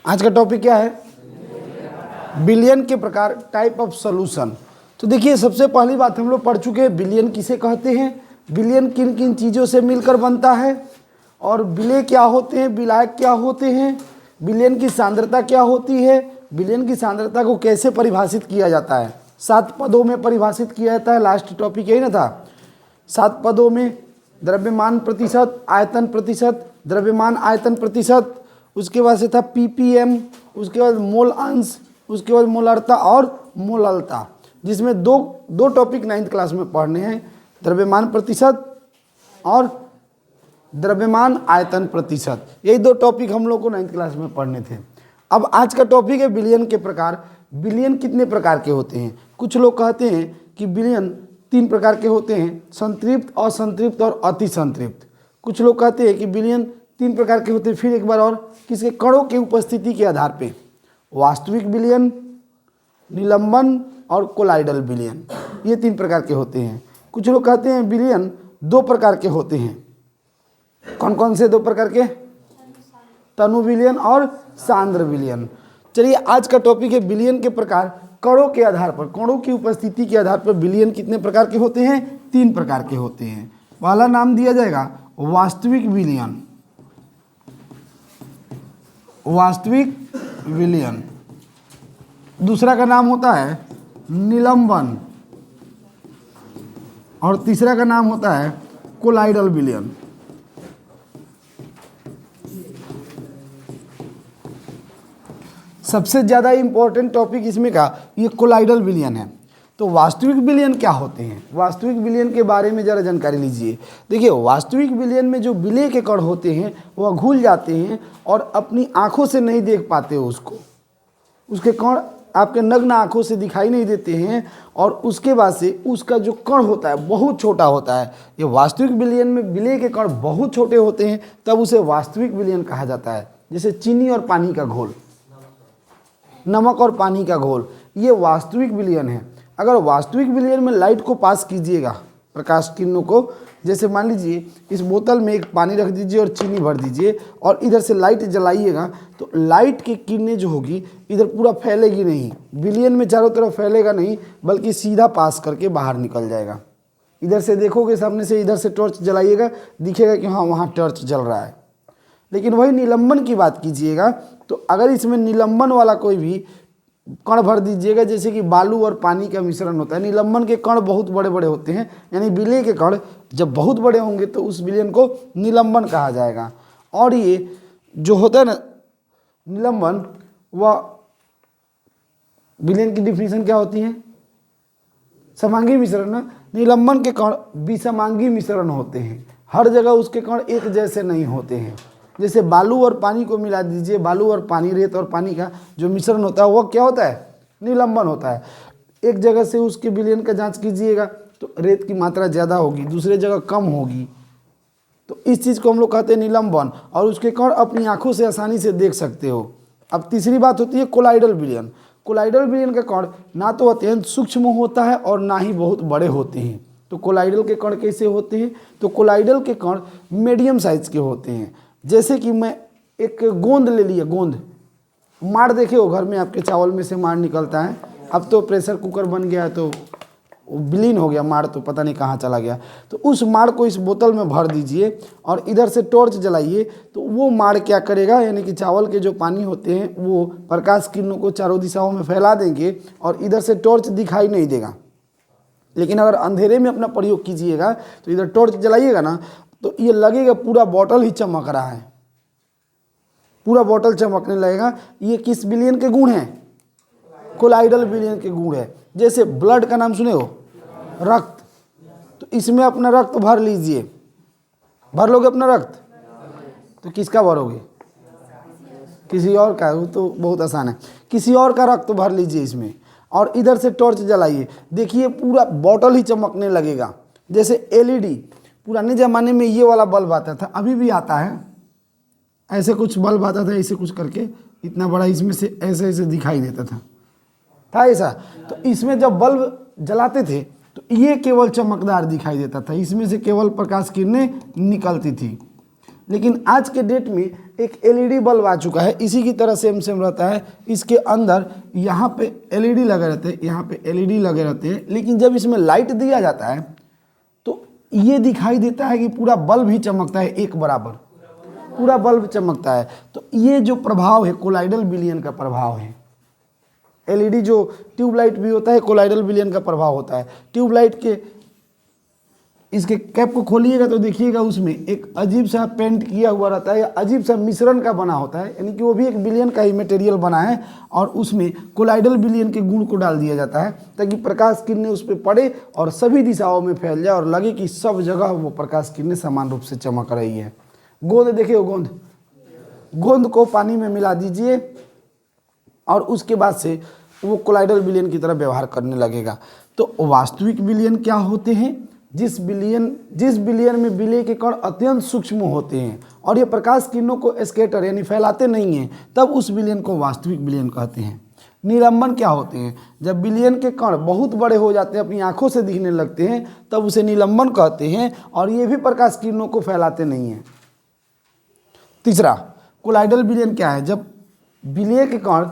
आज का टॉपिक क्या है? बिलियन के प्रकार, टाइप ऑफ सॉल्यूशन। तो देखिए, सबसे पहली बात हम लोग पढ़ चुके हैं बिलियन किसे कहते हैं, बिलियन किन किन चीज़ों से मिलकर बनता है, और बिले क्या होते हैं, विलायक क्या होते हैं, बिलियन की सांद्रता क्या होती है, बिलियन की सांद्रता को कैसे परिभाषित किया जाता है। 7 पदों में परिभाषित किया जाता है। लास्ट टॉपिक यही ना था, 7 पदों में द्रव्यमान प्रतिशत, आयतन प्रतिशत, द्रव्यमान आयतन प्रतिशत, उसके बाद से था पीपीएम, उसके बाद मोल अंश, उसके बाद मोलरता और मोललता, जिसमें दो टॉपिक 9th क्लास में पढ़ने हैं, द्रव्यमान प्रतिशत और द्रव्यमान आयतन प्रतिशत। यही 2 टॉपिक हम लोग को 9th क्लास में पढ़ने थे। अब आज का टॉपिक है बिलियन के प्रकार। बिलियन कितने प्रकार के होते हैं? कुछ लोग कहते हैं कि बिलियन 3 प्रकार के होते हैं, संतृप्त, असंतृप्त और अति संतृप्त। कुछ लोग कहते हैं कि बिलियन 3 प्रकार के होते हैं। फिर एक बार और, किसके? कणों की उपस्थिति के आधार पे, वास्तविक बिलियन, निलंबन और कोलाइडल बिलियन, ये 3 प्रकार के होते हैं। कुछ लोग कहते हैं बिलियन 2 प्रकार के होते हैं। कौन कौन से 2 प्रकार के? तनु बिलियन और सांद्र बिलियन। चलिए, आज का टॉपिक है बिलियन के प्रकार। कणों के आधार पर, कणों की उपस्थिति के आधार पर बिलियन कितने प्रकार के होते हैं? 3 प्रकार के होते हैं। पहला नाम दिया जाएगा वास्तविक बिलियन, वास्तविक बिलियन। दूसरा का नाम होता है निलंबन, और तीसरा का नाम होता है कोलाइडल बिलियन। सबसे ज़्यादा इंपॉर्टेंट टॉपिक इसमें का ये कोलाइडल बिलियन है। तो वास्तविक बिलियन क्या होते हैं? वास्तविक बिलियन के बारे में ज़रा जानकारी लीजिए। देखिए, वास्तविक बिलियन में जो विलेय के कण होते हैं वह घुल जाते हैं और अपनी आँखों से नहीं देख पाते हो उसको, उसके कण आपके नग्न आँखों से दिखाई नहीं देते हैं, और उसके बाद से उसका जो कण होता है बहुत छोटा होता है। ये वास्तविक बिलियन में विलेय के कण बहुत छोटे होते हैं, तब उसे वास्तविक बिलियन कहा जाता है। जैसे चीनी और पानी का घोल, नमक और पानी का घोल, ये वास्तविक विलयन है। अगर वास्तविक विलयन में लाइट को पास कीजिएगा, प्रकाश किरणों को, जैसे मान लीजिए इस बोतल में एक पानी रख दीजिए और चीनी भर दीजिए और इधर से लाइट जलाइएगा, तो लाइट की किरणें जो होगी इधर पूरा फैलेगी नहीं, विलयन में चारों तरफ फैलेगा नहीं, बल्कि सीधा पास करके बाहर निकल जाएगा। इधर से देखोगे सामने से, इधर से टॉर्च जलाइएगा, दिखेगा कि हाँ वहाँ टॉर्च जल रहा है। लेकिन वही निलंबन की बात कीजिएगा, तो अगर इसमें निलंबन वाला कोई भी कण भर दीजिएगा, जैसे कि बालू और पानी का मिश्रण होता है, निलंबन के कण बहुत बड़े बड़े होते हैं, यानी विलय के कण जब बहुत बड़े होंगे तो उस विलयन को निलंबन कहा जाएगा। और ये जो होता है ना निलंबन, वह विलयन की डिफिनीशन क्या होती है? समांगी मिश्रण। निलंबन के कण विसमांगी मिश्रण होते हैं, हर जगह उसके कण एक जैसे नहीं होते हैं। जैसे बालू और पानी को मिला दीजिए, बालू और पानी, रेत और पानी का जो मिश्रण होता है वह क्या होता है? निलंबन होता है। एक जगह से उसके विलयन का जांच कीजिएगा तो रेत की मात्रा ज़्यादा होगी, दूसरे जगह कम होगी, तो इस चीज़ को हम लोग कहते हैं निलंबन, और उसके कण अपनी आंखों से आसानी से देख सकते हो। अब तीसरी बात होती है कोलाइडल विलयन। कोलाइडल विलयन का कण ना तो अत्यंत सूक्ष्म होता है और ना ही बहुत बड़े होते हैं। तो कोलाइडल के कण कैसे होते हैं? तो कोलाइडल के कण मीडियम साइज के होते हैं। जैसे कि मैं एक गोंद ले लिया, गोंद, माड़ देखे हो घर में आपके, चावल में से माड़ निकलता है। अब तो प्रेशर कुकर बन गया है तो विलीन हो गया माड़, तो पता नहीं कहाँ चला गया। तो उस माड़ को इस बोतल में भर दीजिए और इधर से टॉर्च जलाइए, तो वो माड़ क्या करेगा, यानी कि चावल के जो पानी होते हैं वो प्रकाश किरणों को चारों दिशाओं में फैला देंगे और इधर से टॉर्च दिखाई नहीं देगा। लेकिन अगर अंधेरे में अपना प्रयोग कीजिएगा तो इधर टॉर्च जलाइएगा ना, तो ये लगेगा पूरा बॉटल ही चमक रहा है, पूरा बॉटल चमकने लगेगा। ये किस विलयन के गुण हैं? कोलाइडल विलयन के गुण है। जैसे ब्लड का नाम सुने हो, रक्त, तो इसमें अपना रक्त भर लीजिए, भर लोगे अपना रक्त, तो किसका भरोगे? किसी और का। वो तो बहुत आसान है, किसी और का रक्त भर लीजिए इसमें और इधर से टॉर्च जलाइए, देखिए पूरा बॉटल ही चमकने लगेगा। जैसे एलईडी, पुराने ज़माने में ये वाला बल्ब आता था, अभी भी आता है, ऐसे कुछ बल्ब आता था, ऐसे कुछ करके इतना बड़ा, इसमें से ऐसे ऐसे दिखाई देता था ऐसा। तो इसमें जब बल्ब जलाते थे तो ये केवल चमकदार दिखाई देता था, इसमें से केवल प्रकाश किरणें निकलती थी। लेकिन आज के डेट में एक एलईडी बल्ब आ चुका है, इसी की तरह सेम सेम रहता है। इसके अंदर यहाँ पे एलईडी लगे रहते हैं, यहाँ पे एलईडी लगे रहते हैं, लेकिन जब इसमें लाइट दिया जाता है तो ये दिखाई देता है कि पूरा बल्ब ही चमकता है, एक बराबर पूरा बल्ब चमकता है। तो ये जो प्रभाव है कोलाइडल विलयन का प्रभाव है। एलईडी जो ट्यूबलाइट भी होता है कोलाइडल विलयन का प्रभाव होता है। ट्यूबलाइट के इसके कैप को खोलिएगा तो देखिएगा उसमें एक अजीब सा पेंट किया हुआ रहता है, या अजीब सा मिश्रण का बना होता है, यानी कि वो भी एक विलयन का ही मटेरियल बना है, और उसमें कोलाइडल विलयन के गुण को डाल दिया जाता है ताकि प्रकाश किरणें उस पर पड़े और सभी दिशाओं में फैल जाए और लगे कि सब जगह वो प्रकाश किरणें समान रूप से चमक रही है। गोंद देखिए, गोंद को पानी में मिला दीजिए और उसके बाद से वो कोलाइडल विलयन की तरह व्यवहार करने लगेगा। तो वास्तविक विलयन क्या होते हैं? जिस विलयन में विलय के कण अत्यंत सूक्ष्म होते हैं और ये प्रकाश किरणों को स्कैटर यानी फैलाते नहीं हैं, तब उस विलयन को वास्तविक विलयन कहते हैं। निलंबन क्या होते हैं? जब विलयन के कण बहुत बड़े हो जाते हैं, अपनी आंखों से दिखने लगते हैं, तब उसे निलंबन कहते हैं और ये भी प्रकाश किरणों को फैलाते नहीं हैं। तीसरा, कोलाइडल विलयन क्या है? जब विलय के कण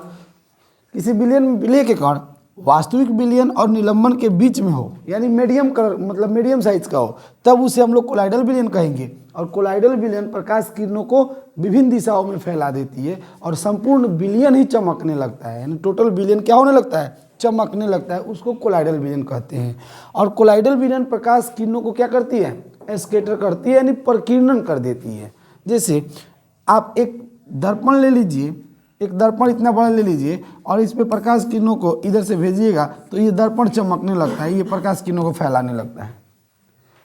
किसी विलयन में विलय के कण वास्तविक विलयन और निलंबन के बीच में हो, यानी मीडियम कलर मतलब मीडियम साइज का हो, तब उसे हम लोग कोलाइडल विलयन कहेंगे। और कोलाइडल विलयन प्रकाश किरणों को विभिन्न दिशाओं में फैला देती है और संपूर्ण विलयन ही चमकने लगता है, यानी टोटल विलयन क्या होने लगता है? चमकने लगता है। उसको कोलाइडल विलयन कहते हैं। और कोलाइडल विलयन प्रकाश किरणों को क्या करती है? स्कैटर करती है, यानी प्रकीर्णन कर देती है। जैसे आप एक दर्पण ले लीजिए, एक दर्पण इतना बड़ा ले लीजिए और इस पे प्रकाश किरणों को इधर से भेजिएगा तो ये दर्पण चमकने लगता है, ये प्रकाश किरणों को फैलाने लगता है।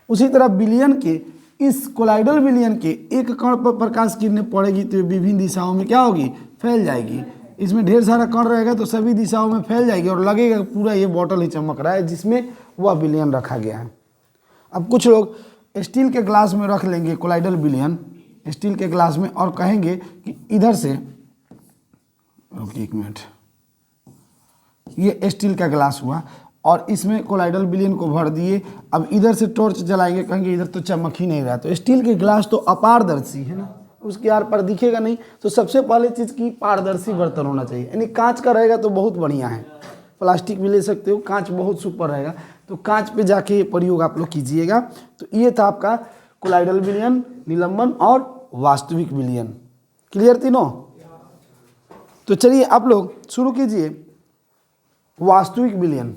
उसी तरह विलयन के इस कोलाइडल विलयन के एक कण पर प्रकाश किरणें पड़ेगी तो विभिन्न दिशाओं में क्या होगी? फैल जाएगी। इसमें ढेर सारा कण रहेगा तो सभी दिशाओं में फैल जाएगी और लगेगा पूरा ये बॉटल ही चमक रहा है जिसमें वह विलयन रखा गया है। अब कुछ लोग स्टील के ग्लास में रख लेंगे कोलाइडल विलयन, स्टील के ग्लास में, और कहेंगे कि इधर से, रुकिए एक मिनट, ये स्टील का ग्लास हुआ और इसमें कोलाइडल विलयन को भर दिए। अब इधर से टॉर्च जलाएंगे, कहेंगे इधर तो चमक ही नहीं रहा। तो स्टील के ग्लास तो अपारदर्शी है ना, उसके आर पर दिखेगा नहीं। तो सबसे पहले चीज़ की पारदर्शी बर्तन होना चाहिए, यानी कांच का रहेगा तो बहुत बढ़िया है। प्लास्टिक भी ले सकते हो, कांच बहुत सुपर रहेगा। तो कांच पे जाके ये प्रयोग आप लोग कीजिएगा। तो ये था आपका कोलाइडल विलयन, निलंबन और वास्तविक विलयन। क्लियर तीनों? तो चलिए आप लोग शुरू कीजिए वास्तविक विलयन।